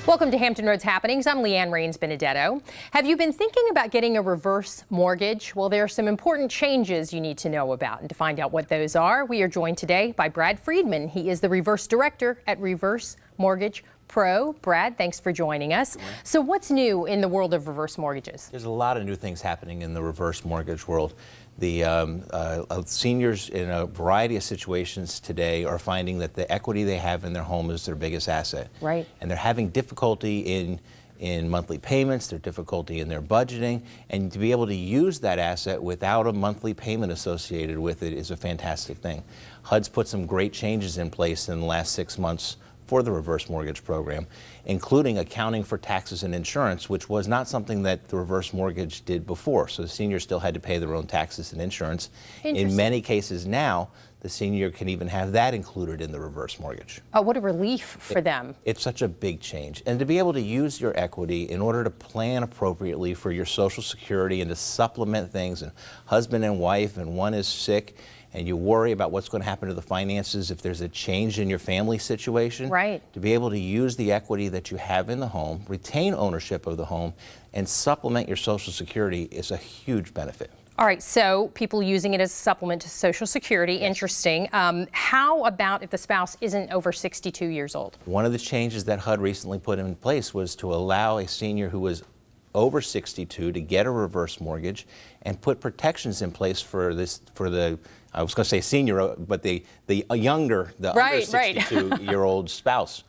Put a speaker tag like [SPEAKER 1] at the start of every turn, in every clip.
[SPEAKER 1] Welcome to Hampton Roads Happenings. I'm Leanne Rains Benedetto. Have you been thinking about getting a reverse mortgage? Well, there are some important changes you need to know about, and to find out what those are, we are joined today by Brad Friedman. He is the Reverse Director at Reverse Mortgage Pro. Brad, thanks for joining us. So what's new in the world of reverse mortgages?
[SPEAKER 2] There's a lot of new things happening in the reverse mortgage world. The seniors in a variety of situations today are finding that the equity they have in their home is their biggest asset.
[SPEAKER 1] Right.
[SPEAKER 2] And they're having difficulty in monthly payments, their difficulty in their budgeting, and to be able to use that asset without a monthly payment associated with it is a fantastic thing. HUD's put some great changes in place in the last 6 months for the reverse mortgage program, including accounting for taxes and insurance, which was not something that the reverse mortgage did before. So the seniors still had to pay their own taxes and insurance. In many cases now, the senior can even have that included in the reverse mortgage.
[SPEAKER 1] Oh, what a relief for them.
[SPEAKER 2] It's such a big change. And to be able to use your equity in order to plan appropriately for your Social Security and to supplement things, and husband and wife, and one is sick, and you worry about what's going to happen to the finances if there's a change in your family situation.
[SPEAKER 1] Right.
[SPEAKER 2] To be able to use the equity that you have in the home, retain ownership of the home, and supplement your Social Security is a huge benefit.
[SPEAKER 1] All right, so people using it as a supplement to Social Security, interesting. How about if the spouse isn't over 62 years old?
[SPEAKER 2] One of the changes that HUD recently put in place was to allow a senior who was over 62 to get a reverse mortgage and put protections in place for I was going to say senior, but the younger, the under 62-year-old spouse.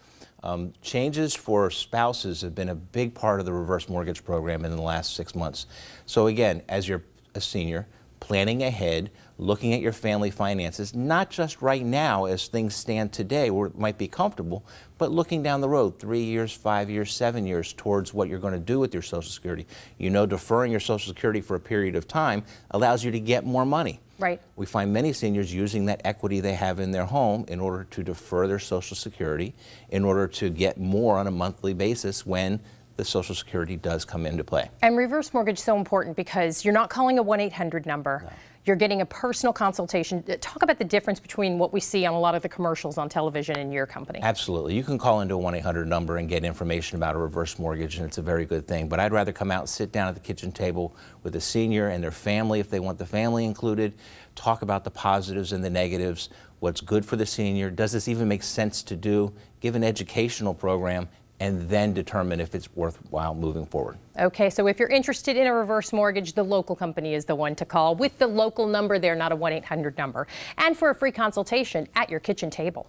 [SPEAKER 2] Changes for spouses have been a big part of the reverse mortgage program in the last 6 months. So again, as you're a senior, planning ahead, looking at your family finances, not just right now as things stand today where it might be comfortable, but looking down the road, 3 years, 5 years, 7 years towards what you're going to do with your Social Security. You know, deferring your Social Security for a period of time allows you to get more money.
[SPEAKER 1] Right.
[SPEAKER 2] We find many seniors using that equity they have in their home in order to defer their Social Security, in order to get more on a monthly basis when the Social Security does come into play.
[SPEAKER 1] And reverse mortgage is so important because you're not calling a 1-800 number. No. You're getting a personal consultation. Talk about the difference between what we see on a lot of the commercials on television and your company.
[SPEAKER 2] Absolutely. You can call into a 1-800 number and get information about a reverse mortgage, and it's a very good thing. But I'd rather come out and sit down at the kitchen table with a senior and their family, if they want the family included, talk about the positives and the negatives, what's good for the senior, does this even make sense to do, give an educational program, and then determine if it's worthwhile moving forward.
[SPEAKER 1] Okay, so if you're interested in a reverse mortgage, the local company is the one to call with the local number there, not a 1-800 number. And for a free consultation at your kitchen table.